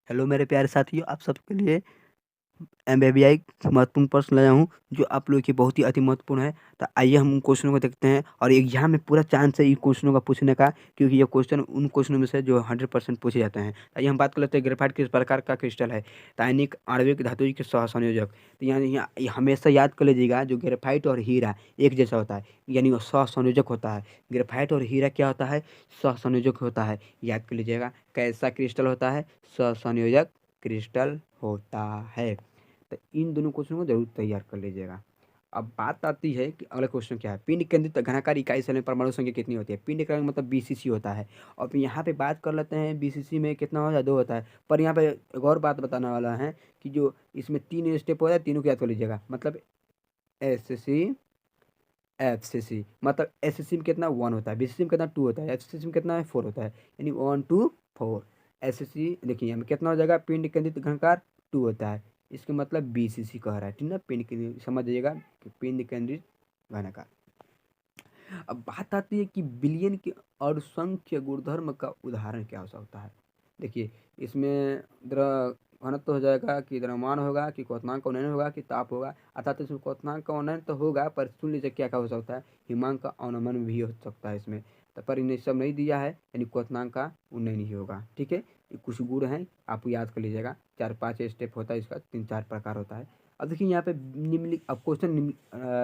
Hello मेरे प्यारे साथियों, आप सबके लिए एमबीबीआई महत्वपूर्ण प्रश्न लाया हूँ जो आप लोगों के बहुत ही अति महत्वपूर्ण है। तो आइए हम उन क्वेश्चनों को देखते हैं और एग्जाम में पूरा चांस है इन क्वेश्चनों का पूछने का, क्योंकि ये क्वेश्चन उन क्वेश्चनों में से जो 100% पूछे जाते हैं। आइए हम बात कर लेते हैं ग्रेफाइट किस प्रकार का क्रिस्टल है। तो आयनिक, आणविक, धातुविक के सहसंयोजक। तो यहाँ ये हमेशा याद कर लीजिएगा, जो ग्रेफाइट और हीरा एक जैसा होता है, यानी वो सहसंयोजक होता है। ग्रेफाइट और हीरा क्या होता है? सहसंयोजक होता है। याद कर लीजिएगा कैसा क्रिस्टल होता है? सहसंयोजक क्रिस्टल होता है। तो इन दोनों क्वेश्चन को जरूर तैयार कर लीजिएगा। अब बात आती है कि अगला क्वेश्चन क्या है। पिंड केंद्रित घनाकार इकाई सेल में परमाणु संख्या कितनी होती है? पिंड का मतलब बीसीसी होता है। अब यहाँ पे बात कर लेते हैं बीसीसी में कितना होता है, 2 होता है। पर यहाँ पे एक और बात बताने वाला है कि जो इसमें 3 स्टेप होता है, तीनों को याद कर लीजिएगा। मतलब एससी, एफसीसी, मतलब एससीसी में कितना 1 होता है, बीसीसी में कितना 2 होता है, एफसीसी में कितना है 4 होता है, यानी 1 2 4। एससीसी देखिए यहाँ में कितना हो जाएगा, पिंड केंद्रित घनकार 2 होता है। इसका मतलब बीसीसी कह रहा है, ठीक ना। पिंड केंद्रित समझ जाइएगा कि पिंड केंद्रित घनकार। अब बात आती है कि विलयन के और संख्य गुणधर्म का उदाहरण क्या हो सकता है। देखिए इसमें द्रव घनत्व हो जाएगा कि द्रव्यमान होगा कि क्वथनांक का उन्नयन होगा कि ताप होगा। अर्थात इसमें क्वथनांक का उन्नयन तो होगा, पर सुन लीजिए क्या क्या हो सकता है, हिमांक का अवनमन भी हो सकता है इसमें। तो पर इन्हें सब नहीं दिया है, यानी क्वथनांक का उन्नयन ही होगा। ठीक है, ये कुछ गुण हैं, आप याद कर लीजिएगा। 4-5 स्टेप होता है इसका, 3-4 प्रकार होता है। अब देखिए यहाँ पे निम्नलिखित, अब क्वेश्चन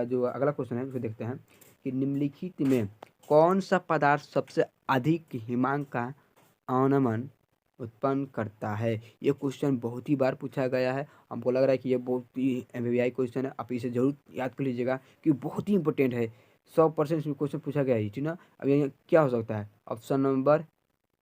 जो अगला क्वेश्चन है उसे देखते हैं कि निम्नलिखित में कौन सा पदार्थ सबसे अधिक हिमांक का अवनमन उत्पन्न करता है। ये क्वेश्चन बहुत ही बार पूछा गया है, हमको लग रहा है कि ये बहुत ही एमबीबीआई क्वेश्चन है। आप इसे जरूर याद कर लीजिएगा कि बहुत ही इंपॉर्टेंट है। 100% इसमें क्वेश्चन पूछा गया है, ठीक ना। अब ये क्या हो सकता है? ऑप्शन नंबर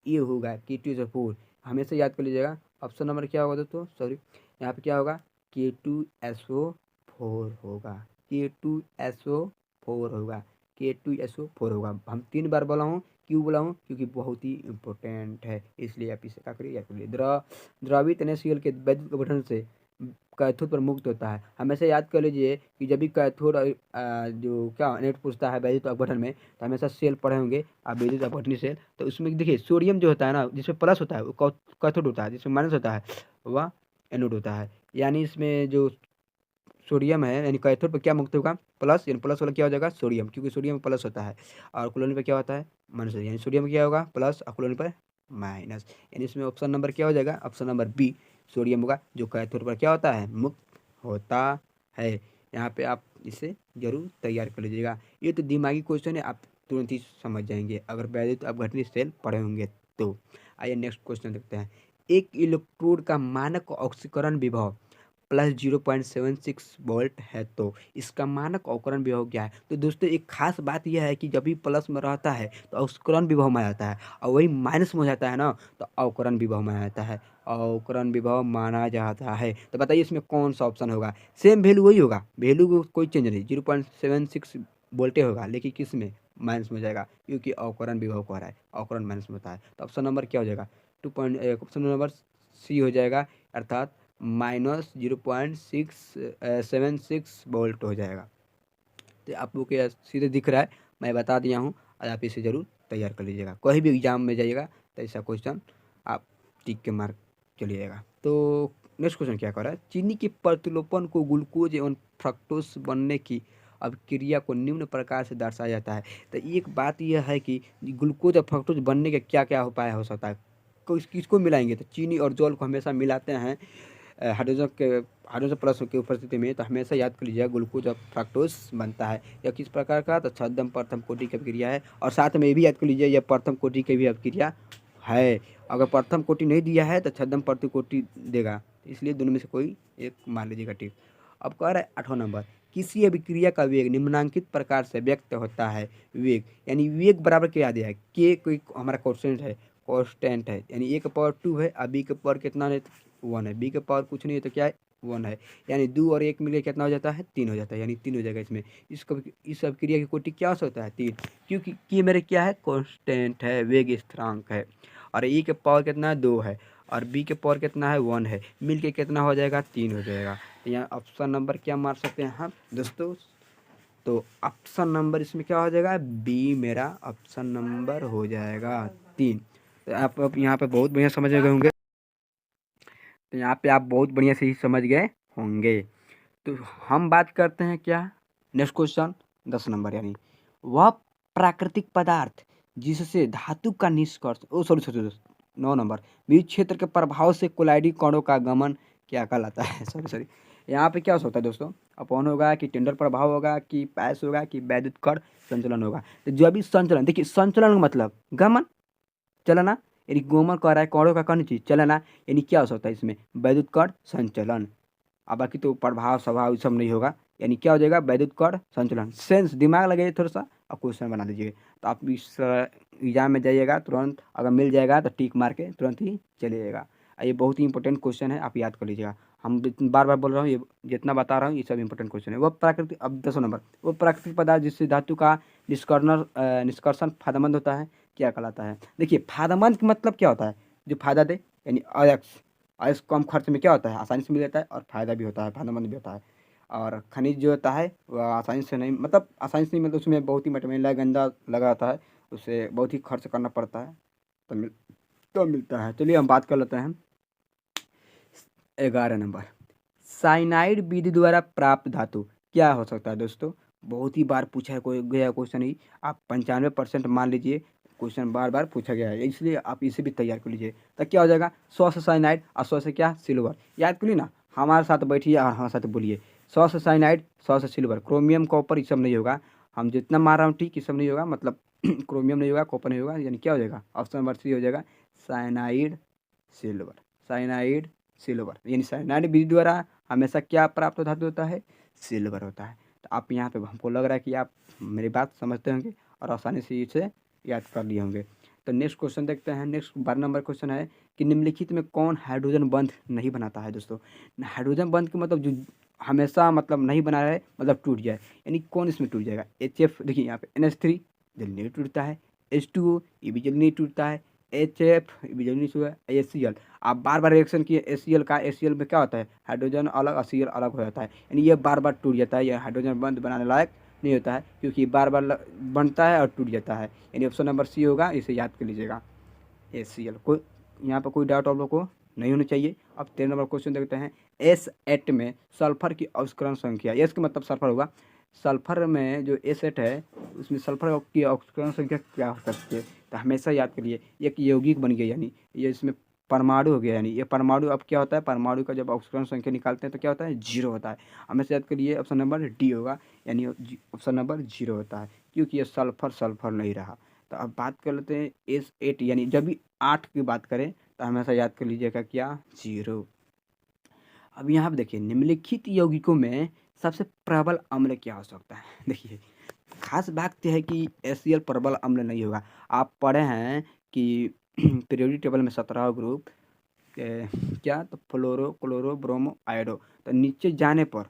ए होगा K2SO4। हमेशा याद कर लीजिएगा। ऑप्शन नंबर क्या होगा दोस्तों, सॉरी, यहाँ पे क्या होगा, K2SO4 होगा। K2SO4 होगा, K2SO4 होगा। हम 3 बार बोला हूँ, क्यों बोला हूँ? क्योंकि बहुत ही इंपॉर्टेंट है, इसलिए आप इसे क्या करिए, याद कर लीजिए। द्रवित NaCl के वैद्युत अपघटन से कैथोड पर मुक्त होता है। हमेशा याद कर लीजिए कि जब भी कैथोड जो क्या नेट पूछता है वैद्युत अपघटन में, तो हमेशा सेल पढ़े होंगे आप, वैद्युत अपघटनी सेल। तो उसमें देखिए सोडियम जो होता है ना, जिसमें प्लस होता है वो कैथोड होता है, जिसमें माइनस होता है वह एनोड होता है। यानी इसमें जो सोडियम है, यानी कैथोड पर क्या मुक्त होगा, प्लस, यानी प्लस वाला क्या हो जाएगा, सोडियम, क्योंकि सोडियम में प्लस होता है और क्लोरीन पर क्या होता है, माइनस। यानी सोडियम में क्या होगा, प्लस, और क्लोरीन पर माइनस। यानी इसमें ऑप्शन नंबर क्या हो जाएगा, ऑप्शन नंबर बी सोडियम होगा, जो कैथोड पर क्या होता है, मुक्त होता है। यहाँ पे आप इसे जरूर तैयार कर लीजिएगा। ये तो दिमागी क्वेश्चन है, आप तुरंत ही समझ जाएंगे अगर वैद्युत अपघटनी सेल पढ़े होंगे तो। आइए नेक्स्ट क्वेश्चन देखते हैं। एक इलेक्ट्रोड का मानक ऑक्सीकरण विभव +0.76 वोल्ट है, तो इसका मानक अवकरण विभव क्या है? तो दोस्तों एक खास बात यह है कि जब भी प्लस में रहता है तो अवकरण विभव में आता है, और वही माइनस में हो जाता है ना, तो अवकरण विभव में आता है, अवकरण विभव माना जाता है। तो बताइए इसमें कौन सा ऑप्शन होगा? सेम वैल्यू वही होगा, वैल्यू को कोई चेंज नहीं, 0.76 वोल्टे होगा, लेकिन किस में, माइनस में हो जाएगा, क्योंकि अवकरण विभव को आ रहा है, अवकरण माइनस में होता है। तो ऑप्शन नंबर क्या हो जाएगा, ऑप्शन नंबर सी हो जाएगा, अर्थात -0.676 वोल्ट हो जाएगा। तो आप लोग के सीधे दिख रहा है, मैं बता दिया हूँ, और आप इसे ज़रूर तैयार कर लीजिएगा। कोई भी एग्जाम में जाइएगा तो ऐसा क्वेश्चन आप टिक के मार्क चलिएगा। तो नेक्स्ट क्वेश्चन क्या कर रहा है, चीनी के प्रतिलोपन को ग्लूकोज एवं फ्रक्टोज बनने की अभिक्रिया को निम्न प्रकार से दर्शाया जाता है। तो एक बात यह है कि ग्लूकोज और फ्रक्टोज बनने का क्या क्या उपाय हो सकता है। किसको मिलाएंगे, तो चीनी और जल को हमेशा मिलाते हैं हाइड्रोजन प्लस की उपस्थिति में, तो हमेशा याद कर लीजिएगा ग्लूकोज और फ्रक्टोज बनता है। यह किस प्रकार का, तो छद्म प्रथम कोटि की अभिक्रिया है। और साथ में ये भी याद कर लीजिए यह प्रथम कोटि की भी अभिक्रिया है। अगर प्रथम कोटि नहीं दिया है तो छद्म प्रथम कोटि देगा, इसलिए दोनों में से कोई एक मान लीजिएगा, ठीक। अब कह रहा है 8वां नंबर, किसी अभिक्रिया का वेग निम्नांकित प्रकार से व्यक्त होता है। वेग यानी वेग बराबर क्या दिया है, के कोई हमारा कांस्टेंट है, कांस्टेंट है, यानी ए का पावर 2 है, और बी का पावर कितना है, 1 है। बी का पावर कुछ नहीं है तो क्या है, 1 है। यानी 2 और 1 मिलकर कितना हो जाता है, 3 हो जाता है, यानी 3 हो जाएगा इसमें। इस अभिक्रिया की कोटि क्या हो सकता है, 3, क्योंकि की मेरे क्या है, कांस्टेंट है, वेग स्थिरांक है। और ए के पावर कितना है, 2 है, और बी के पावर कितना है, 1 है, मिल के कितना हो जाएगा, 3 हो जाएगा। तो यहाँ ऑप्शन नंबर क्या मार सकते हैं हम दोस्तों, तो ऑप्शन नंबर इसमें क्या हो जाएगा, बी मेरा ऑप्शन नंबर हो जाएगा 3। तो आप यहाँ पे बहुत बढ़िया समझ गए होंगे। तो यहाँ पे आप बहुत बढ़िया से ही समझ गए होंगे। तो हम बात करते हैं क्या, नेक्स्ट क्वेश्चन 10 नंबर, यानी वह प्राकृतिक पदार्थ जिससे धातु का निष्कर्ष, ओ सॉरी सॉरी, 9 नंबर, विद्युत क्षेत्र के प्रभाव से कोलाइडी कणों का गमन क्या कहलाता है। सॉरी सॉरी, यहाँ पे क्या हो सकता है दोस्तों, अपॉन होगा कि टेंडर प्रभाव होगा कि पैस होगा कि वैद्युत कण संचलन होगा। तो जो अभी संचलन, देखिए संचलन का मतलब गमन, चलना, यानी गोमन कह रहा है कणों का कौन चीज चलना, यानी क्या हो सकता है इसमें वैद्युत कण संचलन। अब बाकी तो प्रभाव स्वभाव ये सब नहीं होगा, यानी क्या हो जाएगा वैद्युत कण संचलन। सेंस दिमाग लगाइए थोड़ा सा और क्वेश्चन बना दीजिए। तो आप इस एग्जाम में जाइएगा तुरंत, अगर मिल जाएगा तो टिक मार के तुरंत ही चलिएगा। ये बहुत ही इंपॉर्टेंट क्वेश्चन है, आप याद कर लीजिएगा। हम बार बार बोल रहा हूँ, ये जितना बता रहा हूँ ये सब इंपॉर्टेंट क्वेश्चन है। वो प्राकृतिक, अब 10 नंबर, वो प्राकृतिक पदार्थ जिससे धातु का निष्कर्षण फायदेमंद होता है क्या कहलाता है। देखिए फायदेमंद का मतलब क्या होता है, जो फायदा दे, यानी अयस्क, अयस्क कम खर्च में क्या होता है आसानी से मिल जाता है और फायदा भी होता है, फायदेमंद भी होता है। और खनिज जो होता है वह आसानी से नहीं, मतलब आसानी से नहीं, मतलब उसमें बहुत ही मटेरियल गंदा लगा होता है, उसे बहुत ही खर्च करना पड़ता है तो मिलता है। चलिए हम बात कर लेते हैं 11 नंबर, साइनाइड विधि द्वारा प्राप्त धातु क्या हो सकता है दोस्तों। बहुत ही बार पूछा है कोई गया क्वेश्चन ही, आप 95% मान लीजिए क्वेश्चन बार बार पूछा गया है, इसलिए आप इसे भी तैयार कर लीजिए। तो क्या हो जाएगा 100 से साइनाइड और 100 से क्या सिल्वर, याद कर ली ना। हमारे साथ बैठिए और हमारे साथ बोलिए, 100 से साइनाइड 100 से सिल्वर, क्रोमियम कॉपर ये सब नहीं होगा। हम जितना मार रहा हूँ ठीक, ये सब नहीं होगा, मतलब क्रोमियम नहीं होगा, कॉपर नहीं होगा, यानी क्या हो जाएगा ऑप्शन नंबर सी हो जाएगा साइनाइड सिल्वर। साइनाइड सिल्वर, यानी साइनाइड विधि द्वारा हमेशा क्या प्राप्त धातु होता है, सिल्वर होता है। तो आप यहाँ पे हमको लग रहा है कि आप मेरी बात समझते होंगे और आसानी से इसे याद कर लिए होंगे। तो नेक्स्ट क्वेश्चन देखते हैं। नेक्स्ट 12 नंबर क्वेश्चन है कि निम्नलिखित में कौन हाइड्रोजन बंध नहीं बनाता है दोस्तों। हाइड्रोजन बंध का मतलब जो हमेशा मतलब नहीं बना रहे, मतलब टूट जाए, यानी कौन इसमें टूट जाएगा। HF, देखिए यहाँ पे NH3 जल्दी नहीं टूटता है, H2O ये भी जल्दी नहीं टूटता है, HF ये भी जल्दी नहीं टूटता है, HCl आप बार बार रिएक्शन किए HCl का, HCl में क्या होता है हाइड्रोजन अलग और Cl अलग हो जाता है, यानी ये बार बार टूट जाता है, ये हाइड्रोजन बंध बनाने लायक नहीं होता है, क्योंकि बार बार बनता है और टूट जाता है, यानी ऑप्शन नंबर सी होगा, इसे याद कर लीजिएगा HCl। कोई यहाँ पर कोई डाउट आप लोग को नहीं होना चाहिए। अब 13 नंबर क्वेश्चन देखते हैं, S8 में सल्फर की अवस्करण संख्या, एस का मतलब सल्फर होगा, सल्फर में जो S8 है उसमें सल्फर की अवस्करण संख्या क्या हो सकती है। तो हमेशा याद करिए एक यौगिक बन गया, यानी ये इसमें परमाणु हो गया, यानी ये परमाणु अब क्या होता है, परमाणु का जब अवस्करण संख्या निकालते हैं तो क्या होता है 0 होता है। हमेशा याद करिए ऑप्शन नंबर डी होगा, यानी ऑप्शन नंबर 0 होता है, क्योंकि ये सल्फर सल्फर नहीं रहा। तो अब बात कर लेते हैं S8, यानी जब भी 8 की बात करें तो हमेशा याद कर लीजिएगा क्या 0। अब यहाँ पे देखिए निम्नलिखित यौगिकों में सबसे प्रबल अम्ल क्या हो सकता है। देखिए खास बात यह है कि HCl प्रबल अम्ल नहीं होगा। आप पढ़े हैं कि पीरियोडिक टेबल में 17 ग्रुप क्या, तो फ्लोरो क्लोरो ब्रोमो आयोडो, तो नीचे जाने पर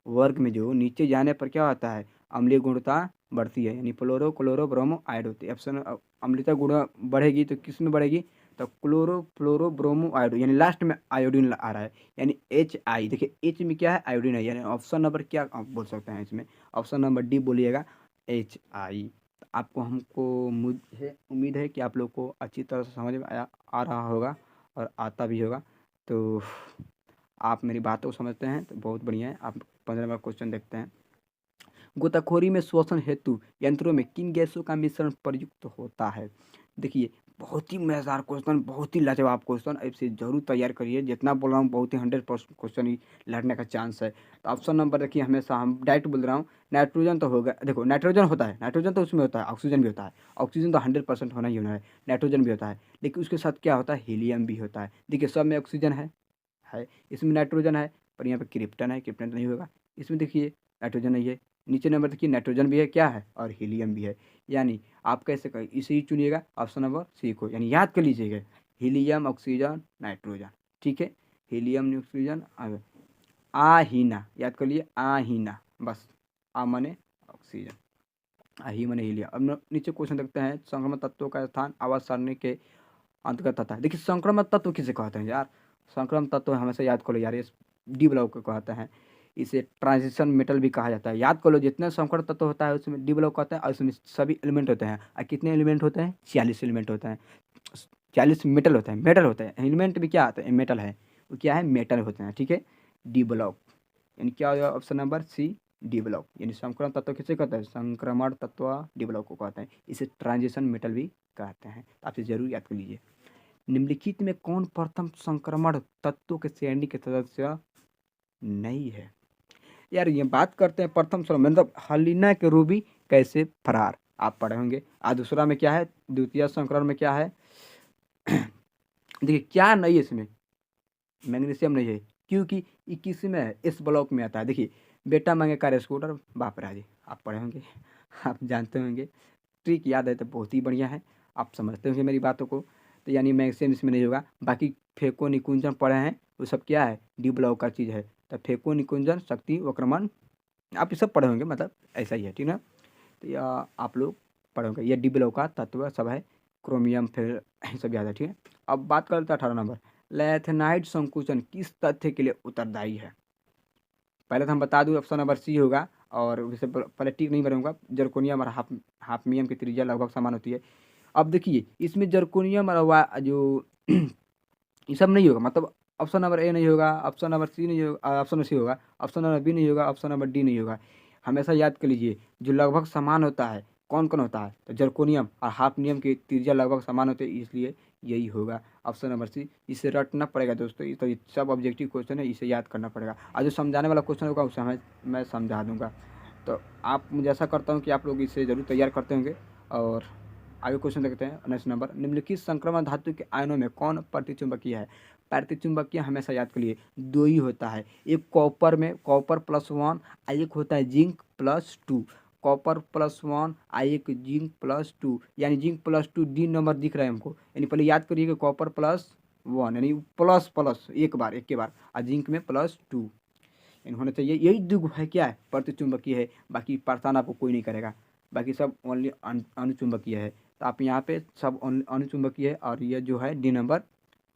वर्ग में जो नीचे जाने पर क्या होता है अम्लीय गुणता बढ़ती है, यानी फ्लोरो क्लोरो ब्रोमो आयोडो। तो ऑप्शन अम्लता गुण बढ़ेगी तो किस में बढ़ेगी, तो क्लोरो फ्लोरो ब्रोमो आयोडो, यानी लास्ट में आयोडीन आ रहा है, यानी HI। देखिए H में क्या है आयोडीन है, यानी ऑप्शन नंबर क्या आप बोल सकते हैं इसमें, ऑप्शन नंबर डी बोलिएगा HI। आपको हमको मुझे उम्मीद है कि आप लोग को अच्छी तरह से समझ में आ रहा होगा और आता भी होगा। तो आप मेरी बातों को समझते हैं तो बहुत बढ़िया है। आप 15 नंबर क्वेश्चन देखते हैं, गोताखोरी में श्वसन हेतु यंत्रों में किन गैसों का मिश्रण प्रयुक्त होता है। देखिए बहुत ही मज़ेदार क्वेश्चन, बहुत ही लाजवाब क्वेश्चन, इसे जरूर तैयार करिए। जितना बोल रहा हूँ बहुत ही 100% क्वेश्चन ही लड़ने का चांस है। तो ऑप्शन नंबर देखिए, हमेशा हम डायरेक्ट बोल रहा हूँ, नाइट्रोजन तो होगा, देखो नाइट्रोजन होता है, नाइट्रोजन तो उसमें होता है, ऑक्सीजन भी होता है, ऑक्सीजन तो 100% होना ही होना है, नाइट्रोजन भी होता है, लेकिन उसके साथ क्या होता है हीलियम भी होता है। देखिए सब में ऑक्सीजन है, इसमें नाइट्रोजन है, पर यहाँ पे क्रिप्टन है, क्रिप्टन तो नहीं होगा। इसमें देखिए नाइट्रोजन नहीं है, नीचे नंबर देखिए नाइट्रोजन भी है क्या है और हीलियम भी है, यानी आप कैसे कहें इसे ही चुनिएगा ऑप्शन नंबर सी को, यानी याद कर लीजिएगा हीलियम ऑक्सीजन नाइट्रोजन, ठीक है। हीलियम ऑक्सीजन आहीना, याद कर लिए आहीना, बस आ मने ऑक्सीजन, आही मने हीलियम। अब नीचे क्वेश्चन देखते हैं, संक्रमण तत्वों का स्थान आवाज सारणी के अंतर्गत आता है। देखिए संक्रमण तत्व किसे कहते हैं यार, संक्रमण तत्व हमेशा याद कर लो यार, ये डी ब्लॉक को कहते हैं, इसे ट्रांजिशन मेटल भी कहा जाता है। याद कर लो जितने संकरण तत्व होता है उसमें डी ब्लॉक कहते हैं, और उसमें सभी एलिमेंट होते हैं। और कितने एलिमेंट होते हैं 40 एलिमेंट होते हैं, 40 मेटल होते हैं, मेटल होते हैं, एलिमेंट भी क्या आते हैं मेटल है, वो क्या है, मेटल होते हैं, ठीक है। डी ब्लॉक यानी क्या होगा, option number C D block, यानी संक्रमण तत्व किसे कहते हैं, संक्रमण तत्व डी ब्लॉक को कहते हैं। इसे ट्रांजिशन मेटल भी कहते हैं। तो आपसे जरूर याद कर लीजिए। निम्नलिखित में कौन प्रथम संक्रमण तत्वों के श्रेणी के सदस्य नहीं है। यार ये बात करते हैं प्रथम संक्रमण मतलब हलीना के रूबी कैसे फरार, आप पढ़े होंगे। दूसरा में क्या है, द्वितीय संक्रमण में क्या है, देखिए क्या नहीं है इसमें, मैग्नीशियम नहीं है, क्योंकि 21 में है, इस ब्लॉक में आता है। देखिए बेटा मांगे कार स्कूटर, बाप राजी, आप पढ़े होंगे, आप जानते होंगे, ट्रिक याद है तो बहुत ही बढ़िया है, आप समझते होंगे मेरी बातों को। तो यानी मैग्नीशियम इसमें नहीं होगा। बाकी फेको निकुंजन पढ़े हैं, वो सब क्या है, डी ब्लॉक का चीज़ है। तो फेको निकुंजन, शक्ति वक्रमण, आप ये सब पढ़े होंगे, मतलब ऐसा ही है, ठीक ना। तो यह आप लोग पढ़े होंगे, ये डी ब्लॉक का तत्व सब है, क्रोमियम फिर सब याद है, ठीक है। अब बात करते हैं 18 नंबर, लैथेनाइड संकुचन किस तथ्य के लिए उत्तरदायी है। पहले तो हम बता दूं ऑप्शन नंबर सी होगा, और वैसे पहले टिक नहीं करूँगा। जर्कोनियम और हाफनियम की त्रिज्या लगभग समान होती है। अब देखिए इसमें जर्कोनियम और जो ये सब नहीं होगा, मतलब ऑप्शन नंबर ए नहीं होगा, ऑप्शन नंबर सी नहीं होगा, ऑप्शन सी होगा, ऑप्शन नंबर बी नहीं होगा, ऑप्शन नंबर डी नहीं होगा। हमेशा याद कर लीजिए जो लगभग समान होता है कौन कौन होता है, तो जर्कोनियम और हाफनियम की त्रिज्या लगभग समान होते हैं, इसलिए यही होगा ऑप्शन नंबर सी। इसे रटना पड़ेगा दोस्तों, तो ये सब ऑब्जेक्टिव क्वेश्चन है, इसे याद करना पड़ेगा। और जो समझाने वाला क्वेश्चन होगा उसे मैं समझा दूंगा। तो आप मुझे ऐसा करता हूँ कि आप लोग इसे ज़रूर तैयार करते होंगे। और आगे क्वेश्चन देखते हैं। नेक्स्ट नंबर, निम्नलिखित संक्रमण धातु के आयनों में कौन प्रतिचुंबकीय है। प्रतिचुंबकीय हमेशा याद करिए दो ही होता है, एक कॉपर में कॉपर +1 और एक होता है जिंक +2। कॉपर +1 और एक जिंक +2, यानी जिंक +2 डी नंबर दिख रहा है हमको, यानी पहले याद करिए कि कॉपर +1 यानी प्लस प्लस एक के बार और जिंक में +2 यानी होना चाहिए। यही दो है क्या है, प्रतिचुंबकीय है। बाकी परेशान आपको कोई नहीं करेगा, बाकी सब ओनली अनुचुंबकीय है। तो आप यहाँ पे सब अनुचुंबकीय है, और ये जो है डी नंबर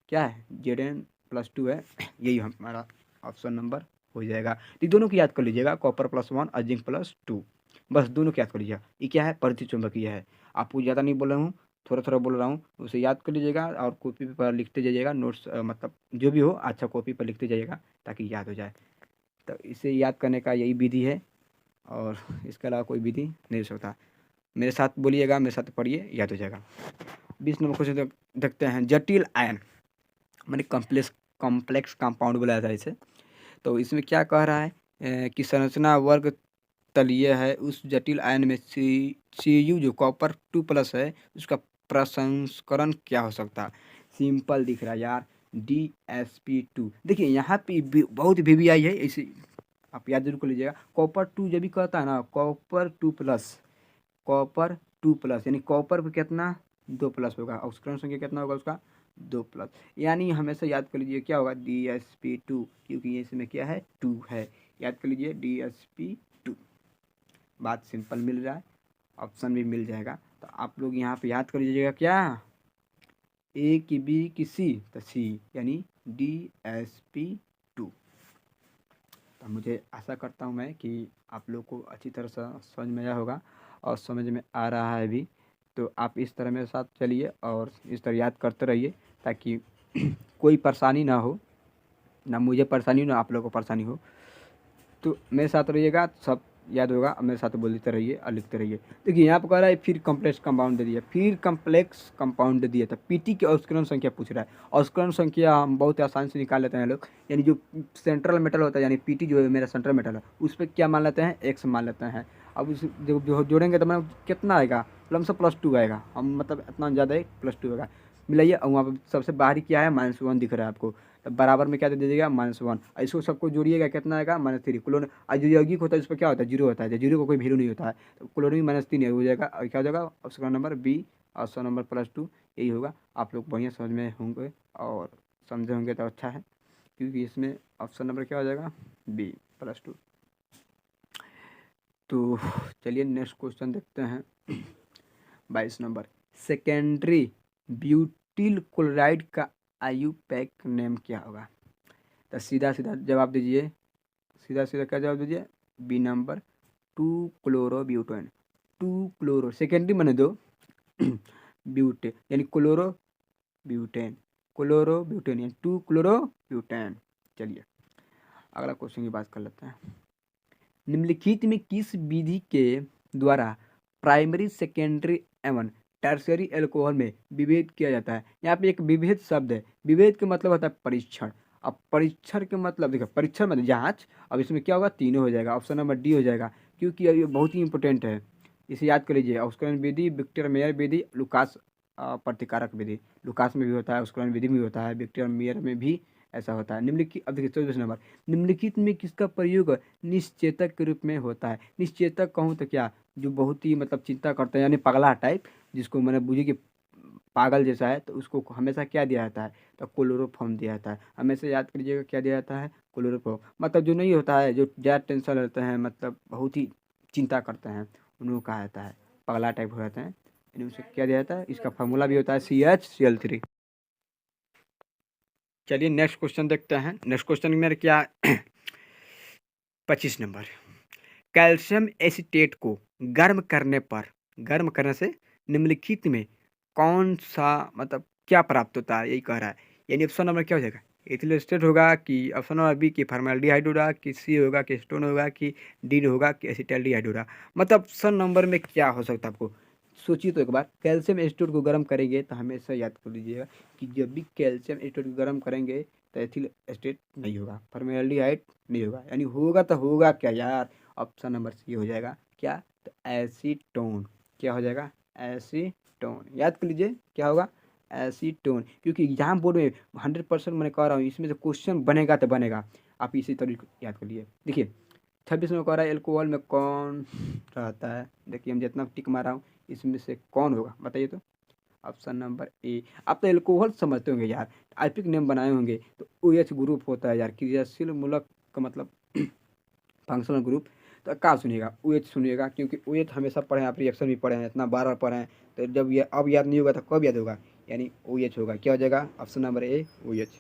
क्या है, Zn+2 है, यही हमारा ऑप्शन नंबर हो जाएगा। तो दोनों की याद कर लीजिएगा, कॉपर +1 और जिंक +2, बस दोनों की याद कर लीजिएगा। ये क्या है, प्रतिचुंबकीय है। आपको ज़्यादा नहीं बोल रहा हूँ, थोड़ा थोड़ा बोल रहा हूँ, उसे याद कर लीजिएगा और कॉपी पर लिखते जाइएगा। नोट्स मतलब जो भी हो अच्छा कॉपी पर लिखते जाइएगा ताकि याद हो जाए। तो इसे याद करने का यही विधि है, और इसके अलावा कोई विधि नहीं हो सकता। मेरे साथ बोलिएगा, मेरे साथ पढ़िए, याद हो जाएगा। 20 नंबर क्वेश्चन देखते हैं। जटिल आयन मैंने कॉम्प्लेक्स कंपाउंड बुलाया था इसे। तो इसमें क्या कह रहा है कि संरचना वर्ग तलीय है, उस जटिल आयन में Cu जो कॉपर 2+ है उसका प्रसंस्करण क्या हो सकता है। सिंपल दिख रहा है यार, DsP2। देखिए यहाँ पे बहुत VBI है, इसे आप याद जरूर कर लीजिएगा। कॉपर 2 जब भी कहता है ना, कॉपर 2+, कॉपर 2+, यानी कॉपर पर कितना 2+ होगा, ऑक्सीकरण संख्या कितना होगा उसका 2+, यानी हमेशा याद कर लीजिए क्या होगा DsP2, क्योंकि ये इसमें क्या है 2 है। याद कर लीजिए DsP2। बात सिंपल मिल रहा है, ऑप्शन भी मिल जाएगा। तो आप लोग यहाँ पे याद कर लीजिएगा क्या, ए की बी की सी तो सी, यानी DsP2। तो मुझे आशा करता हूँ मैं कि आप लोग को अच्छी तरह से समझ में आया होगा, और समझ में आ रहा है भी। तो आप इस तरह मेरे साथ चलिए और इस तरह याद करते रहिए, ताकि कोई परेशानी ना हो, ना मुझे परेशानी हो ना आप लोगों को परेशानी हो। तो मेरे साथ रहिएगा, सब याद होगा, और मेरे साथ बोलते रहिए और लिखते रहिए। देखिए यहाँ पर कह रहा है फिर कम्प्लेक्स कंपाउंड दे दिया, फिर कम्प्लेक्स कंपाउंड दे दिया, तो पीटी की ऑक्सीकरण संख्या पूछ रहा है। ऑक्सीकरण संख्या हम बहुत आसानी से निकाल लेते हैं लोग, यानी जो सेंट्रल मेटल होता है, यानी पीटी जो है मेरा सेंट्रल मेटल है, उस पर क्या मान लेते हैं, एक्स मान लेते हैं। अब उस जो जोड़ेंगे तो मैं कितना आएगा, लमसम +2 आएगा, हम मतलब इतना ज़्यादा है +2 आएगा। मिलाइए, और वहाँ पर सबसे बाहरी क्या है, -1 दिख रहा है आपको, तो बराबर में क्या दे दीजिएगा -1, इसको सबको जोड़िएगा कितना आएगा -3। क्लोरीन जो यौगिक होता है उस पर क्या होता है, 0 होता है, जीरो का कोई वैल्यू नहीं होता है, तो क्लोरीन -3 हो जाएगा, और क्या हो जाएगा option number B, option number +2 यही होगा। आप लोग बढ़िया समझ में होंगे और समझे होंगे तो अच्छा है, क्योंकि इसमें ऑप्शन नंबर क्या हो जाएगा, बी +2। तो चलिए नेक्स्ट क्वेश्चन देखते हैं। 22 नंबर, सेकेंडरी ब्यूटिल क्लोराइड का आयुपैक नेम क्या होगा। तो सीधा सीधा जवाब दीजिए, सीधा सीधा क्या जवाब दीजिए, बी नंबर 2-क्लोरोब्यूटेन। 2-क्लोरो सेकेंडरी मैंने दो ब्यूटे यानी क्लोरो ब्यूटेन, क्लोरोब्यूटेन यानी 2 क्लोरोब्यूटेन। चलिए अगला क्वेश्चन की बात कर लेते हैं। निम्नलिखित में किस विधि के द्वारा प्राइमरी सेकेंडरी एवं टर्शियरी एल्कोहल में विभेद किया जाता है? यहाँ पे एक विभेद शब्द है। विभेद का मतलब होता है परीक्षण। अब परीक्षण के मतलब देखो, परीक्षण मतलब जांच। अब इसमें क्या होगा, तीनों हो जाएगा, ऑप्शन नंबर डी हो जाएगा, क्योंकि ये बहुत ही इंपॉर्टेंट है, इसे याद कर लीजिए। ऑस्करन विधि, विक्टर मेयर विधि, लुकास प्रतिकारक विधि। लुकास में भी होता है, ऑस्करन विधि में भी होता है, विक्टर मेयर में भी ऐसा होता है। निम्नलिखित, अब देखिए 24 नंबर, निम्नलिखित में किसका प्रयोग निश्चेतक के रूप में होता है? निश्चेतक कहूँ तो क्या, जो बहुत ही मतलब चिंता करते हैं, यानी पगला टाइप, जिसको मैंने बुझी कि पागल जैसा है, तो उसको हमेशा क्या दिया जाता है, तो क्लोरोफॉर्म दिया जाता है। हमेशा याद करिएगा क्या दिया जाता है, क्लोरोफॉर्म। मतलब जो नहीं होता है, जो ज़्यादा टेंशन रहते हैं, मतलब बहुत ही चिंता करते हैं, उनको कहा जाता है पगला टाइप हो जाते हैं, यानी उसे क्या दिया जाता है। इसका फार्मूला भी होता है CHCl3। चलिए नेक्स्ट क्वेश्चन देखते हैं। नेक्स्ट क्वेश्चन में क्या 25 नंबर, कैल्शियम एसीटेट को गर्म करने से निम्नलिखित में कौन सा मतलब क्या प्राप्त होता है, यही कह रहा है। यानी ऑप्शन नंबर क्या हो जाएगा, एथिल एसीटेट होगा, कि ऑप्शन नंबर बी की फॉर्मेल्डिहाइड होगा, कि सी होगा कि स्टोन होगा, कि डी होगा कि एसिटाल्डिहाइड होगा। मतलब ऑप्शन नंबर में क्या हो सकता है, आपको सोचिए तो एक बार। कैल्शियम एसीटेट को गर्म करेंगे तो हमेशा याद कर लीजिएगा कि जब भी कैल्शियम एसीटेट को गर्म करेंगे तो एथिल एसीटेट नहीं होगा, फॉर्मेल्डिहाइड नहीं होगा, यानी होगा तो होगा क्या यार, ऑप्शन नंबर सी हो जाएगा क्या, तो एसीटोन। क्या हो जाएगा, एसीटोन। याद कर लीजिए क्या होगा, एसीटोन। क्योंकि एग्जाम बोर्ड में 100% मैंने कह रहा हूँ, इसमें से क्वेश्चन बनेगा तो बनेगा, आप इसी तरीके याद कर लिए। देखिए 26 में कह रहा है एल्कोहल में कौन रहता है। देखिए हम जितना टिक मारा हूँ, इसमें से कौन होगा बताइए तो। Option number A. आप तो एल्कोहल समझते होंगे यार, आईपिक नेम बनाए होंगे, तो OH ग्रुप होता है यार, क्रियाशील मूलक का मतलब फंक्शनल ग्रुप। तो क्या सुनिएगा, OH सुनिएगा, क्योंकि OH हमेशा पढ़े हैं आप, रिएक्शन भी पढ़े हैं, इतना बार बार पढ़े हैं, तो जब ये अब याद नहीं होगा तो कब याद होगा, यानी OH होगा। क्या हो जाएगा, option number A OH,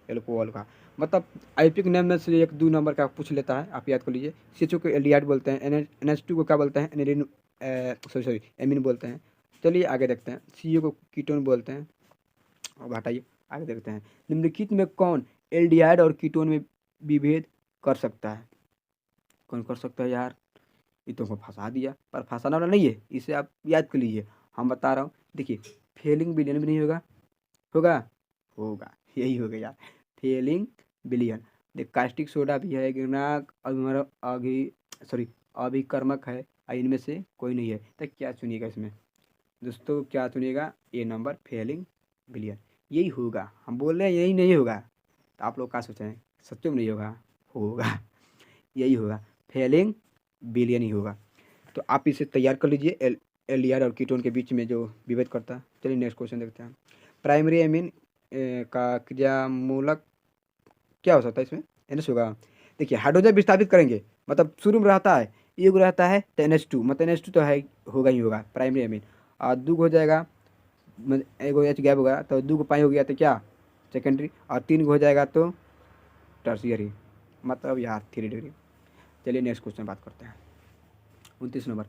alcohol का। मतलब आईपिक नेम में से 1-2 नंबर का पूछ लेता है, आप याद कर लीजिए। CHO को एल्डिहाइड बोलते हैं, NH2 को क्या बोलते हैं, एनिलीन, सॉरी एमीन बोलते हैं। चलिए आगे देखते हैं, CO को कीटोन बोलते हैं। अब हटाइए, आगे देखते हैं। निम्नलिखित में कौन एल्डिहाइड और कीटोन में विभेद कर सकता है? कौन कर सकता है यार, ये तो फंसा दिया, पर फंसाना वाला नहीं है, इसे आप याद कर लीजिए। हम बता रहा हूँ, देखिए फेलिंग बिलियन भी नहीं होगा, होगा, होगा, यही होगा यार, फेलिंग बिलियन। देख कास्टिक सोडा भी है, गिरनाक अभी सॉरी अभिकर्मक है, इनमें से कोई नहीं है, तो क्या चुनिएगा इसमें दोस्तों, क्या चुनिएगा, ए नंबर फेलिंग बिलियन, यही होगा। हम बोल रहे हैं यही नहीं होगा, तो आप लोग क्या सोच रहे हैं, सच्चों में नहीं होगा, होगा, यही होगा, फेलिंग बिलियन ही होगा। तो आप इसे तैयार कर लीजिए, एल्डिहाइड और कीटोन के बीच में जो विभेद करता है। चलिए नेक्स्ट क्वेश्चन देखते हैं। प्राइमरी एमीन का क्रियामूलक क्या हो सकता है, इसमें NH होगा। देखिए हाइड्रोजन विस्थापित करेंगे, मतलब शुरू में रहता है एक रहता है तो NH2, मतलब NH2 तो है, होगा ही होगा प्राइमरी एमीन। और दू हो जाएगा, एगो H गैप होगा तो 2 पाई हो गया तो क्या सेकेंडरी, और 3 हो जाएगा तो टर्शियरी, मतलब यार 3 डिग्री। चलिए नेक्स्ट क्वेश्चन बात करते हैं। 29 नंबर,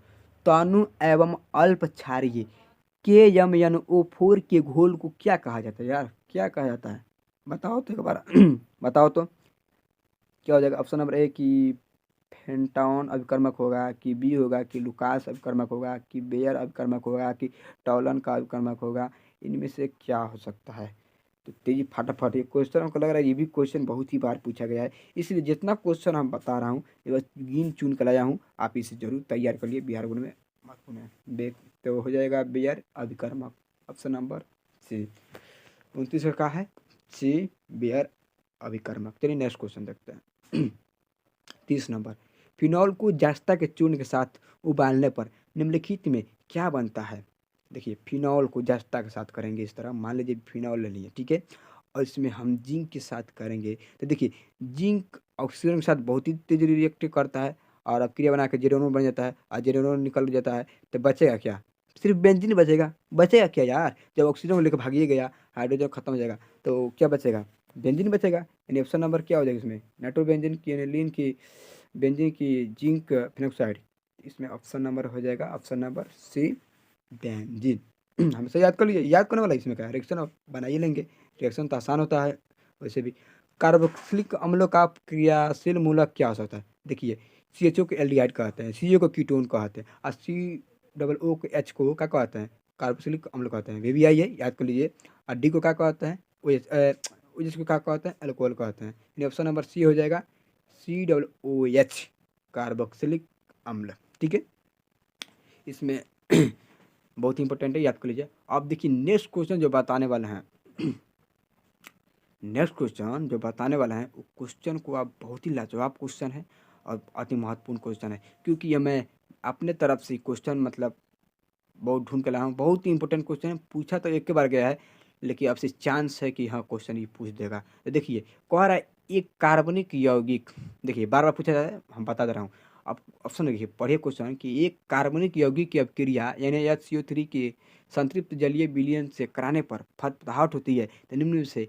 तनु एवं अल्प क्षारीय KMnO4 के घोल को क्या कहा जाता है यार, क्या कहा जाता है, बताओ तो एक बार बताओ तो क्या हो जाएगा। ऑप्शन नंबर ए कि फेंटान अभिकर्मक होगा, कि बी होगा कि लुकास अभिकर्मक होगा, कि बेयर अभिकर्मक होगा, कि टॉलन का अभिकर्मक होगा, इनमें से क्या हो सकता है। तो तेजी फटाफट, ये क्वेश्चन हमको लग रहा है ये भी क्वेश्चन बहुत ही बार पूछा गया है, इसलिए जितना क्वेश्चन हम बता रहा हूँ ये बस गिन चुन कर लाया हूँ, आप इसे जरूर तैयार कर लिए, बिहार बोर्ड में महत्वपूर्ण है। बे तो हो जाएगा बेयर अभिकर्मक, ऑप्शन नंबर सी। 29 का है सी, बेयर अभिकर्मक। चलिए नेक्स्ट क्वेश्चन देखते हैं। 30 नंबर, फिनॉल को जस्ता के चूर्ण के साथ उबालने पर निम्नलिखित में क्या बनता है। देखिए फिनॉल को जस्ता के साथ करेंगे, इस तरह मान लीजिए फिनॉल ले लिए, ठीक है, और इसमें हम जिंक के साथ करेंगे, तो देखिए जिंक ऑक्सीजन के साथ बहुत ही तेज रिएक्ट करता है, और अब क्रिया बना के जेरोनोन बन जाता है, और जेरोनोन निकल जाता है, तो बचेगा क्या, सिर्फ बेंजीन बचेगा। बचेगा क्या यार, जब ऑक्सीजन को लेकर भागिए गया, हाइड्रोजन खत्म हो जाएगा, तो क्या बचेगा, बेंजीन बचेगा। यानी ऑप्शन नंबर क्या हो जाएगा इसमें, नाइट्रोबेंजीन की, एनिलीन की, बेंजीन की, जिंक फिनॉक्साइड, इसमें ऑप्शन नंबर हो जाएगा ऑप्शन नंबर सी, बेंजीन। हमेशा याद कर लीजिए, याद करने वाला इसमें क्या है, रिएक्शन आप बना ही लेंगे, रिएक्शन तो आसान होता है वैसे भी। कार्बोक्सिलिक अम्लों का क्रियाशील मूलक क्या हो सकता है? देखिए, CHO को एल्डिहाइड कहते हैं, CO को कीटोन कहते हैं और COOH को क्या कहते हैं? कार्बोक्सिलिक अम्ल कहते हैं। VBI है, याद कर लीजिए। और D को क्या कहते हैं? OH को क्या कहते हैं? अल्कोहल कहते हैं। यानी ऑप्शन नंबर सी हो जाएगा, COOH कार्बोक्सिलिक अम्ल। ठीक है, इसमें बहुत इंपॉर्टेंट है, याद कर लीजिए। अब देखिए नेक्स्ट क्वेश्चन जो बताने वाले हैं नेक्स्ट क्वेश्चन जो बताने वाला है वो क्वेश्चन को आप बहुत ही लाजवाब क्वेश्चन है और अति महत्वपूर्ण क्वेश्चन है, क्योंकि ये मैं अपने तरफ से क्वेश्चन मतलब बहुत ढूंढ के लाया हूँ। बहुत ही इंपॉर्टेंट क्वेश्चन है, पूछा तो एक के बार गया है, लेकिन अब से चांस है कि हाँ क्वेश्चन ये पूछ देगा। तो देखिए कह रहा है एक कार्बनिक यौगिक, देखिए बार बार पूछा जाता है, हम बता दे रहा हूँ। अब ऑप्शन देखिए, पढ़िए क्वेश्चन कि एक कार्बनिक यौगिक की अपक्रिया यानी HCO3 के संतृप्त जलीय विलयन से कराने पर फतफताहट होती है, तो निम्न में से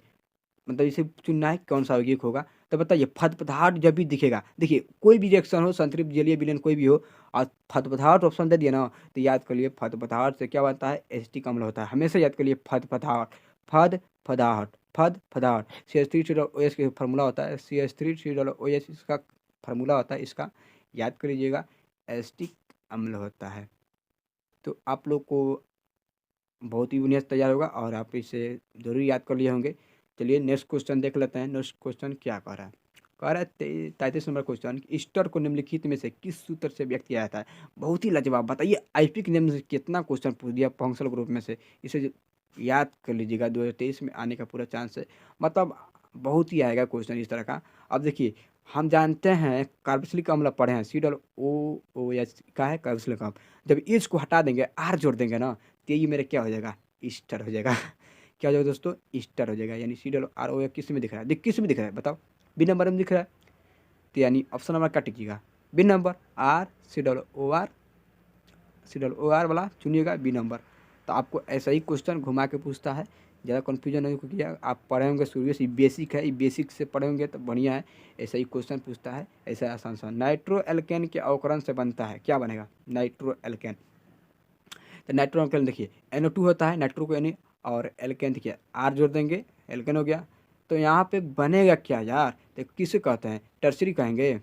मतलब इसे चुनना है कौन सा यौगिक होगा। तो बताइए, फतफताहट जब भी दिखेगा, देखिए कोई भी रिएक्शन हो, संतृप्त जलीय विलयन कोई भी हो और फतफताहट ऑप्शन दे दिया ना, तो याद कर लिए फतफताहट से क्या बनता है? एसिटिक अम्ल होता है। हमेशा याद कर लिए फतफताहट, फतफताहट, फतफताहट। CH3COOH का फार्मूला होता है, CH3COOH इसका फार्मूला होता है, इसका याद कर लीजिएगा, एसिटिक अम्ल होता है। तो आप लोग को बहुत ही बुनियाद तैयार होगा और आप इसे जरूर याद कर लिए होंगे। चलिए नेक्स्ट क्वेश्चन देख लेते हैं। नेक्स्ट क्वेश्चन क्या कह रहा है? कह रहा है 33 नंबर क्वेश्चन, ईस्टर को निम्नलिखित में से किस सूत्र से व्यक्त किया जाता है? बहुत ही लाजवाब। बताइए आईपी के नियम से कितना क्वेश्चन पूछ दिया फंक्शनल ग्रुप में से, इसे याद कर लीजिएगा, 2023 में आने का पूरा चांस है। मतलब बहुत ही आएगा क्वेश्चन इस तरह का। अब देखिए, हम जानते हैं कार्बोक्सिलिक अम्ल पढ़े हैं, COOH का है कार्बोक्सिलिक अम्ल। जब इस को हटा देंगे, आर जोड़ देंगे ना, तो ये मेरा क्या हो जाएगा? ईस्टर हो जाएगा। क्या हो जाएगा दोस्तों? ईस्टर हो जाएगा। यानी COOH किस में दिख रहा है? किस में दिख रहा है बताओ? बी नंबर में दिख रहा है, तो यानी ऑप्शन नंबर क्या टिकेगा? बी नंबर, आर COOR वाला चुनिएगा, बी नंबर। तो आपको ऐसा ही क्वेश्चन घुमा के पूछता है, ज़्यादा कन्फ्यूजन नहीं किया। आप पढ़े होंगे शुरू से, बेसिक है, ये बेसिक से पढ़े होंगे तो बढ़िया है। ऐसा ही क्वेश्चन पूछता है, ऐसा आसान सा। नाइट्रो एल्केन के अवकरण से बनता है, क्या बनेगा? Nitro alkene. तो नाइट्रो एल्केन देखिए, NO2 होता है, नाइट्रो को यानी, और एल्केन देखिए आर जोड़ देंगे, एल्केन हो गया। तो यहाँ पे बनेगा क्या यार? तो किसे कहते हैं? टर्सरी कहेंगे।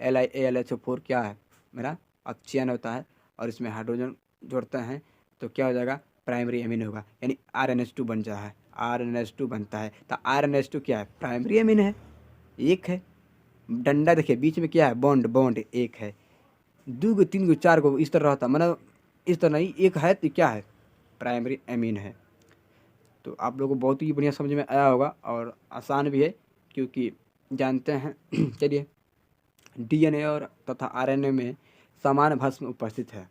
LiAlHO4 क्या है मेरा? अब चयन होता है और इसमें हाइड्रोजन जोड़ते हैं, तो क्या हो जाएगा? प्राइमरी एमिन होगा, यानी RNH2 बन जाता है, RNH2 बनता है। तो RNH2 क्या है? प्राइमरी एमिन है, एक है। डंडा देखिए बीच में क्या है? बॉन्ड, बॉन्ड एक है। 2 गो 3 गो 4 गो इस तरह रहता, मतलब इस तरह नहीं, एक है तो क्या है? प्राइमरी एमीन है। तो आप लोगों को बहुत ही बढ़िया समझ में आया होगा और आसान भी है, क्योंकि जानते हैं चलिए, DNA और तथा RNA में समान भस्म उपस्थित है।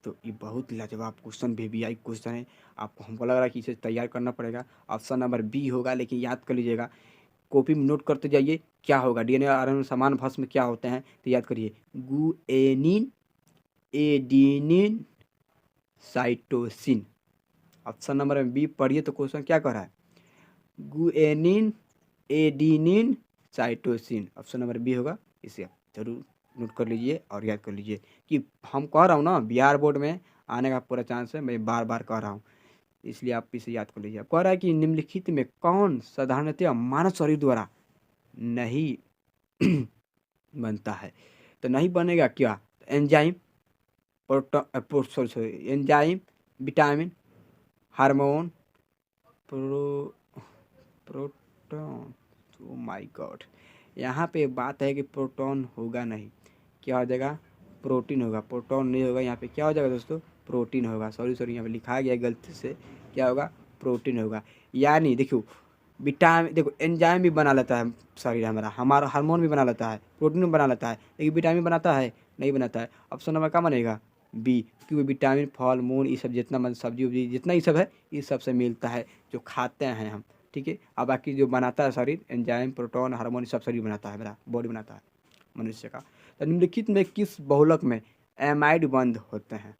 तो ये बहुत लाजवाब क्वेश्चन VBI क्वेश्चन है। आपको, हमको लग रहा है कि इसे तैयार करना पड़ेगा। ऑप्शन नंबर बी होगा, लेकिन याद कर लीजिएगा, कॉपी में नोट करते जाइए क्या होगा। DNA और RNA में समान भस्म क्या होते हैं? तो याद करिए, guanine, adenine, cytosine. Option number B पढ़िए तो क्वेश्चन क्या कर रहा है? Guanine, adenine, cytosine. Option number B होगा, इसे आप जरूर नोट कर लीजिए और याद कर लीजिए। कि हम कह रहा हूँ ना, बिहार बोर्ड में आने का पूरा चांस है, मैं बार बार कह रहा हूँ, इसलिए आप इसे याद कर लीजिए। कह रहा है कि निम्नलिखित में कौन साधारणतया मानव शरीर द्वारा नहीं बनता है? तो नहीं बनेगा क्या? Enzyme, enzyme, vitamin, hormone, proton. Oh my God, यहाँ पे बात है कि प्रोटॉन होगा नहीं, क्या हो जाएगा? प्रोटीन होगा। प्रोटॉन नहीं होगा, यहाँ पे क्या हो जाएगा दोस्तों? प्रोटीन होगा। सॉरी यहाँ पे लिखा गया गलती से, क्या होगा? प्रोटीन होगा। यानी देखो, विटामिन, देखो एंजाइम भी बना लेता है शरीर हमारा हार्मोन भी बना लेता है, प्रोटीन भी बना लेता है, लेकिन विटामिन बनाता है? नहीं बनाता है। ऑप्शन नंबर क्या बनेगा? बी, क्योंकि विटामिन फल मूल ये सब जितना मतलब सब्जी उब्जी जितना ये सब है, ये सब से मिलता है जो खाते हैं हम। ठीक है, अब बाकी जो बनाता है शरीर, एंजाइम, प्रोटॉन, हार्मोन, सब शरीर बनाता है, मेरा बॉडी बनाता है मनुष्य का। तो निम्नलिखित में किस बहुलक में एमाइड बंद होते हैं?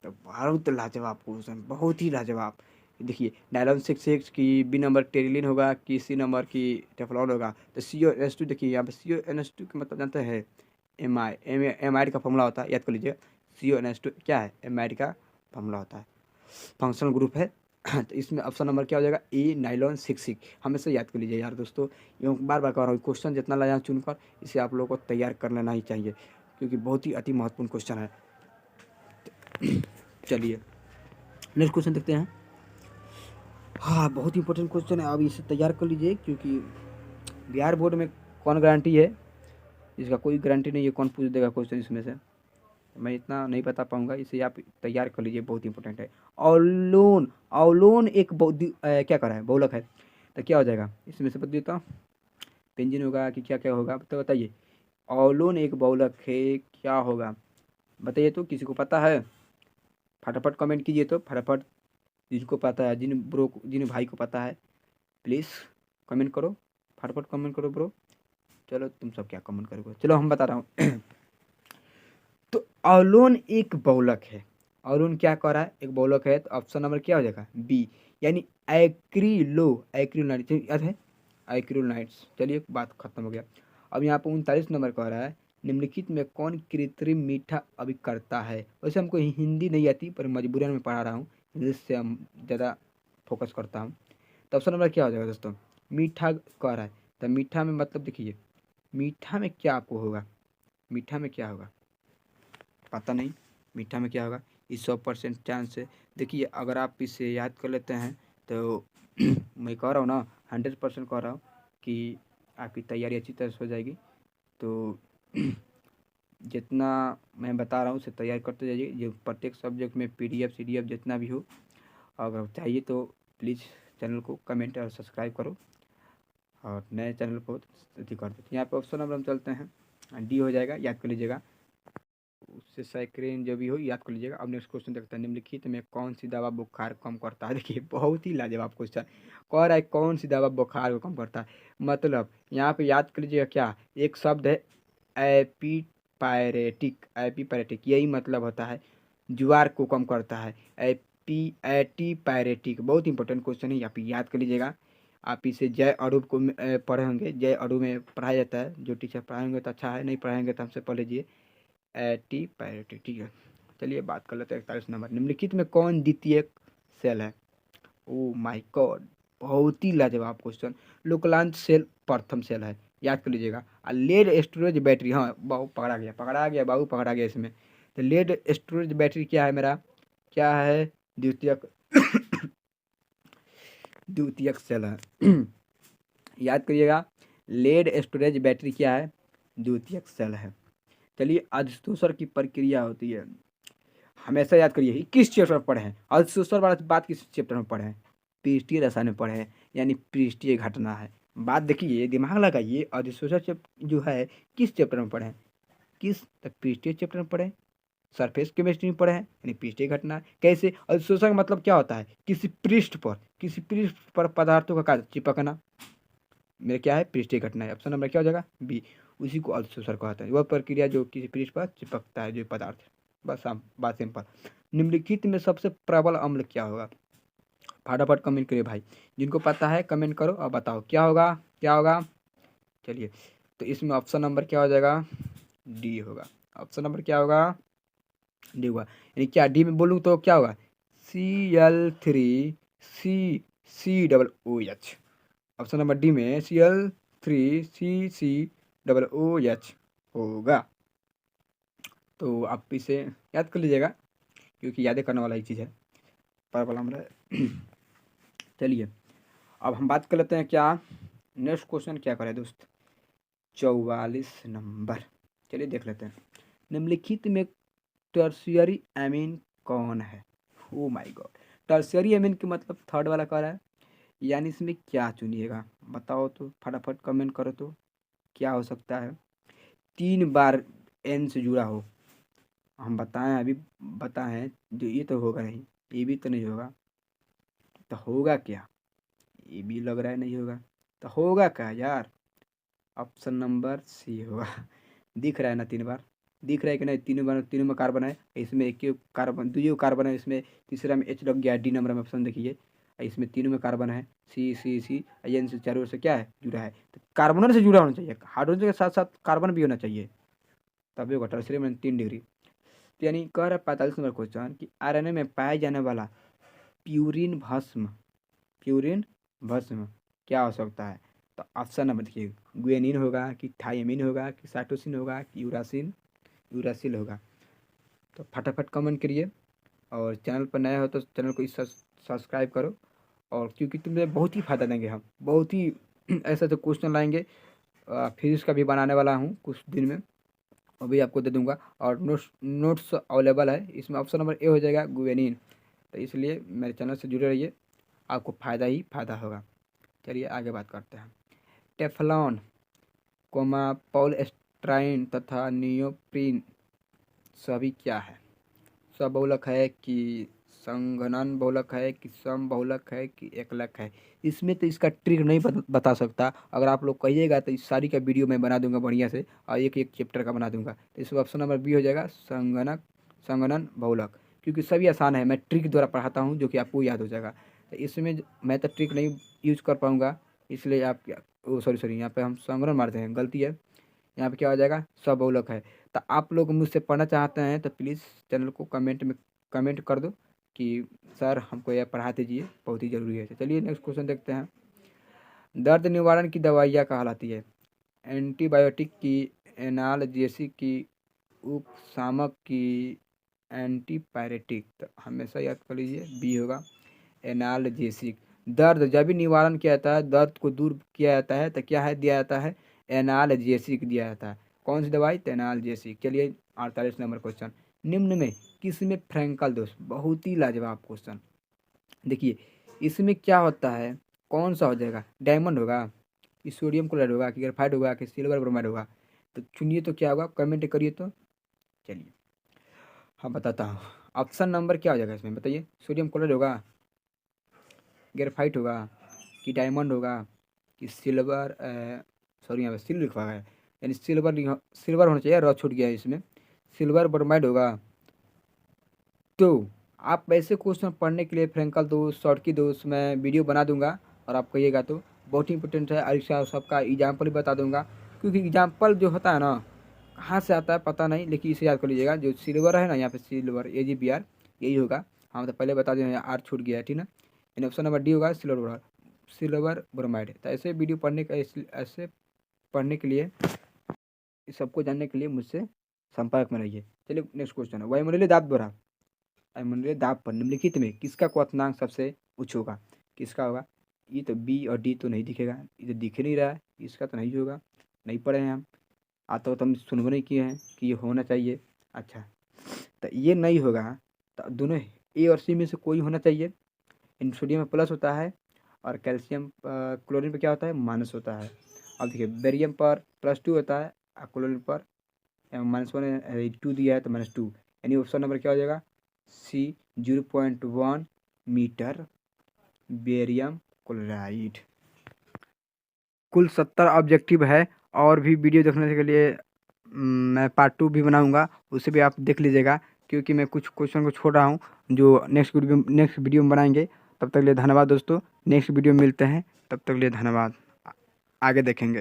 तो बहुत लाजवाब क्वेश्चन, बहुत ही लाजवाब। देखिए, नायलॉन 6 की बी नंबर टेरिलिन होगा कि सी नंबर की टेफ्लॉन होगा? तो CONS2 देखिए, यहाँ पे CONS2 का मतलब जानते हैं? एमाइड का फॉर्मूला होता है, याद कर लीजिए। CONS2 क्या है? एमाइड का फॉर्मूला होता है, फंक्शनल ग्रुप है। तो इसमें ऑप्शन नंबर क्या हो जाएगा, ए नाइलॉन सिक। हमेशा याद कर लीजिए यार दोस्तों, ये बार बार कह रहा हूँ, क्वेश्चन जितना लाया चुनकर इसे आप लोगों को तैयार कर लेना ही चाहिए, क्योंकि बहुत ही अति महत्वपूर्ण क्वेश्चन है। चलिए नेक्स्ट क्वेश्चन देखते हैं। हाँ, बहुत ही इंपॉर्टेंट क्वेश्चन है, अब इसे तैयार कर लीजिए, क्योंकि बिहार बोर्ड में कौन गारंटी है, इसका कोई गारंटी नहीं है कौन पूछ देगा क्वेश्चन इसमें से, मैं इतना नहीं बता पाऊंगा, इसे आप तैयार कर लीजिए, बहुत इंपॉर्टेंट है। अवलोन, अवलोन एक क्या कर रहा है, बहुलक है, तो क्या हो जाएगा इसमें से बता देता हूँ, पेंजिन होगा कि क्या क्या होगा, तो बताइए। अवलोन एक बहुलक है, क्या होगा बताइए, तो किसी को पता है फटाफट कमेंट कीजिए, तो फटाफट जिनको पता है, जिन भाई को पता है प्लीज़ कमेंट करो, फटाफट कमेंट करो ब्रो। चलो तुम सब क्या कमेंट करोगे, चलो हम बता रहा हूँ। तो अवलोन एक बहुलक है, अवलोन क्या कर रहा है, एक बहुलक है, तो ऑप्शन नंबर क्या हो जाएगा, बी, यानी एक्रिलोनाइट्स याद है, एक्रिलोनाइट्स। चलिए बात खत्म हो गया। अब यहाँ पर 39 नंबर कह रहा है, निम्नलिखित में कौन कृत्रिम मीठा अभिकर्ता है। वैसे हमको हिंदी नहीं आती, पर मजबूरन में पढ़ा रहा हूँ, इंग्लिश से हम ज़्यादा फोकस करता हूँ। तो ऑप्शन नंबर क्या हो जाएगा दोस्तों, मीठा कह रहा है, तो मीठा में मतलब देखिए, मीठा में क्या आपको होगा, मीठा में क्या होगा पता नहीं, मीठा में क्या होगा, इस 100% चांस है। देखिए अगर आप इसे याद कर लेते हैं तो मैं कह रहा हूँ ना, 100% कह रहा हूँ कि आपकी तैयारी अच्छी तरह से हो जाएगी। तो जितना मैं बता रहा हूँ उसे तैयार करते जाइए, जो प्रत्येक सब्जेक्ट में PDF CDF जितना भी हो, अगर चाहिए तो प्लीज़ चैनल को कमेंट और सब्सक्राइब करो, और नए चैनल को अथी कर दो। यहाँ पे ऑप्शन नंबर हम चलते हैं, डी हो जाएगा, याद कर लीजिएगा, उससे साइक्लिन जो भी हो याद कर लीजिएगा। अब नेक्स्ट क्वेश्चन देखते हैं, निम्नलिखित में कौन सी दवा बुखार कम करता है। देखिए बहुत ही लाजवाब क्वेश्चन, कह रहा है कौन सी दवा बुखार को कम करता है, मतलब यहाँ पे याद कर लीजिएगा क्या, एक शब्द है एपीपायरेटिक, एपीपायरेटिक यही मतलब होता है ज्वार को कम करता है, एटीपायरेटिक। बहुत इंपॉर्टेंट क्वेश्चन है, आप याद कर लीजिएगा। आप इसे जय अरूप को पढ़े होंगे, जय अरूप में पढ़ाया जाता है, जो टीचर पढ़ाएंगे तो अच्छा है, नहीं पढ़ाएंगे तो हमसे पढ़ लीजिए, एटीपायरेटिक, ठीक है। चलिए बात कर लेते हैं 41 नंबर, निम्नलिखित में कौन द्वितीयक सेल है। ओ माय गॉड, बहुत ही लाजवाब क्वेश्चन, लोकलांत सेल प्रथम सेल है, याद कर लीजिएगा। और लेड स्टोरेज बैटरी, हाँ बाबू पकड़ा गया बाबू पकड़ा गया इसमें। तो लेड स्टोरेज बैटरी क्या है मेरा, क्या है, द्वितीयक द्वितीयक सेल है। याद करिएगा, लेड स्टोरेज बैटरी क्या है, द्वितीयक सेल है। चलिए अधिशोषण की प्रक्रिया होती है, हमेशा याद करिए, किस चैप्टर में पढ़े हैं, अधिशोषण वाला बात किस चैप्टर में पढ़े हैं, पृष्ठीय रसायन में पढ़े हैं, यानी पृष्ठीय घटना है। बात देखिए, दिमाग लगाइए, अधिशोषण जो है किस चैप्टर में पढ़े हैं, किस तक पृष्ठीय चैप्टर में पढ़े हैं, सरफेस केमिस्ट्री में पढ़े हैं, यानी पृष्ठीय घटना। कैसे, अधिशोषण का मतलब क्या होता है, किसी पृष्ठ पर पदार्थों का चिपकना, मेरे क्या है, पृष्ठीय घटना है। ऑप्शन नंबर क्या हो जाएगा, बी, उसी को अल्पशोषण कहते हैं, वह प्रक्रिया जो किसी पृष्ठ पर चिपकता है जो पदार्थ, बस हम बात सिंपल। निम्नलिखित में सबसे प्रबल अम्ल क्या होगा, फटाफट कमेंट करिए भाई, जिनको पता है कमेंट करो और बताओ क्या होगा, क्या होगा। चलिए तो इसमें ऑप्शन नंबर क्या हो जाएगा, डी होगा। ऑप्शन नंबर क्या होगा, डी होगा, यानी क्या डी में बोलूँ तो क्या होगा, Cl3 CCOOH। Option number D में Cl3CCOOH होगा। तो आप इसे याद कर लीजिएगा, क्योंकि यादें करने वाला ही चीज़ है, पर हमारा। चलिए अब हम बात कर लेते हैं, क्या नेक्स्ट क्वेश्चन क्या करें दोस्त, 44 नंबर। चलिए देख लेते हैं, निम्नलिखित में टर्शियरी एमीन कौन है। Oh my God, tertiary amine के मतलब थर्ड वाला कह रहा है, यानी इसमें क्या चुनिएगा बताओ, तो फटाफट कमेंट करो, तो क्या हो सकता है, 3 बार एन से जुड़ा हो, हम बताएं अभी, बताएं जो ये तो होगा नहीं, ये भी तो नहीं होगा, तो होगा क्या, ये भी लग रहा है नहीं होगा, तो होगा क्या यार, ऑप्शन नंबर सी होगा। दिख रहा है ना 3 बार, दिख रहा है कि नहीं, तीनों बार, तीनों में कार्बन है, इसमें एक ही कार्बन, दो कार्बन है, इसमें तीसरा में H लग गया, डी नंबर में ऑप्शन देखिए, इसमें तीनों में कार्बन है, सी एन से चारों ओर से क्या है जुड़ा है, तो कार्बन से जुड़ा होना चाहिए, हाइड्रोजन के साथ साथ कार्बन भी होना चाहिए, तभी होगा टर्शियरी में 3 डिग्री। तो यानी कह रहा है 45 नंबर क्वेश्चन कि RNA में पाए जाने वाला प्यूरिन भस्म, प्यूरिन भस्म क्या हो सकता है? तो ऑप्शन नंबर देखिए, ग्वेनिन होगा कि थायमिन होगा कि साइटोसिन होगा कि यूरासिल होगा। तो फटाफट कमेंट करिए और चैनल पर नया हो तो चैनल को सब्सक्राइब करो, और क्योंकि तुम्हें बहुत ही फ़ायदा देंगे, हम बहुत ही ऐसे तो क्वेश्चन लाएंगे। फिजिक्स का भी बनाने वाला हूँ कुछ दिन में, वो भी आपको दे दूंगा, और नोट्स अवेलेबल है। इसमें ऑप्शन नंबर ए हो जाएगा गुवेनिन। तो इसलिए मेरे चैनल से जुड़े रहिए, आपको फ़ायदा ही फ़ायदा होगा। चलिए आगे बात करते हैं। टेफ्लॉन, पॉलीस्टाइरीन तथा नियोप्रीन सभी क्या है? सबहुलक है कि संघनन बहुलक है कि समबहुलक है कि एकलक है? इसमें तो इसका ट्रिक नहीं बता सकता। अगर आप लोग कहिएगा तो इस सारी का वीडियो मैं बना दूंगा बढ़िया से, और एक एक चैप्टर का बना दूंगा। तो इसमें ऑप्शन नंबर बी हो जाएगा संगणन बहुलक, क्योंकि सभी आसान है, मैं ट्रिक द्वारा पढ़ाता हूँ जो कि आपको याद हो जाएगा। तो इसमें मैं तो ट्रिक नहीं यूज कर पाऊँगा, इसलिए आप सॉरी यहाँ पे हम संगणन मारते हैं, गलती है। यहाँ पे क्या हो जाएगा? सबहुलक है। तो आप लोग मुझसे पढ़ना चाहते हैं तो प्लीज़ चैनल को कमेंट कर दो कि सर हमको यह पढ़ा दीजिए, बहुत ही ज़रूरी है। तो चलिए नेक्स्ट क्वेश्चन देखते हैं। दर्द निवारण की दवाइयाँ कहलाती है? एंटीबायोटिक की, एनाल्जेसिक की, उपशामक की, एंटीपायरेटिक? तो हमेशा याद कर लीजिए बी होगा, एनाल्जेसिक। दर्द जब भी निवारण किया जाता है, दर्द को दूर किया जाता है, तो क्या है दिया जाता है? एनाल्जेसिक दिया जाता है। कौन सी दवाई? तो एनाल्जेसिक। चलिए 48 नंबर क्वेश्चन। निम्न में किस में फ्रैंकल दोष? बहुत ही लाजवाब क्वेश्चन। देखिए इसमें क्या होता है, कौन सा हो जाएगा? डायमंड होगा कि सोडियम क्लोराइड होगा कि ग्रेफाइट होगा कि सिल्वर ब्रोमाइड होगा? तो चुनिए तो क्या होगा, कमेंट करिए। तो चलिए हाँ बताता हूँ। ऑप्शन नंबर क्या हो जाएगा इसमें बताइए? सोडियम क्लोराइड होगा, ग्रेफाइट होगा कि डायमंड होगा कि सिल्वर, सॉरी यहाँ पे सिल्वर लिखा है, यानी सिल्वर होना चाहिए, र छूट गया है इसमें। सिल्वर ब्रोमाइड होगा। तो आप ऐसे क्वेश्चन पढ़ने के लिए फ्रैंकल दोष, शॉर्टकी दोष मैं वीडियो बना दूंगा, और आप कहिएगा तो बहुत ही इंपॉर्टेंट है। और सबका एग्जाम्पल भी बता दूंगा, क्योंकि एग्जाम्पल जो होता है ना, कहाँ से आता है पता नहीं, लेकिन इसे याद कर लीजिएगा। जो सिल्वर है ना, यहाँ पे सिल्वर AgBr यही होगा। हाँ तो पहले बता दें, आर छूट गया है, ठीक ना। यानी ऑप्शन नंबर डी होगा सिल्वर ब्रोमाइड। तो ऐसे वीडियो पढ़ने का, ऐसे पढ़ने के लिए, इस सबको जानने के लिए मुझसे संपर्क में रहिए। चलिए नेक्स्ट क्वेश्चन है। वायुमंडलीय दाब द्वारा, वायुमंडलीय दाब पर निम्नलिखित में किसका क्वथनांक सबसे उच्च होगा? किसका होगा? ये तो बी और डी तो नहीं दिखेगा, ये तो दिख नहीं रहा है, इसका तो नहीं होगा, नहीं पढ़े हैं हम। आता हो तो हम सुनबो नहीं किए हैं कि ये होना चाहिए। अच्छा तो ये नहीं होगा, तो दोनों ए और सी में से कोई होना चाहिए। इन सोडियम में प्लस होता है, और कैल्शियम क्लोरीन पे क्या होता है? माइनस होता है। अब देखिए बेरियम पर +2 होता है, और क्लोरीन पर -1 2 दिया है तो -2, यानी ऑप्शन नंबर क्या हो जाएगा? सी 0.1 मीटर बेरियम क्लोराइड। कुल 70 ऑब्जेक्टिव है, और भी वीडियो देखने के लिए मैं पार्ट 2 भी बनाऊंगा, उसे भी आप देख लीजिएगा, क्योंकि मैं कुछ क्वेश्चन को छोड़ रहा हूँ जो नेक्स्ट वीडियो में बनाएंगे। तब तक के लिए धन्यवाद दोस्तों, नेक्स्ट वीडियो में मिलते हैं, तब तक के लिए धन्यवाद, आगे देखेंगे।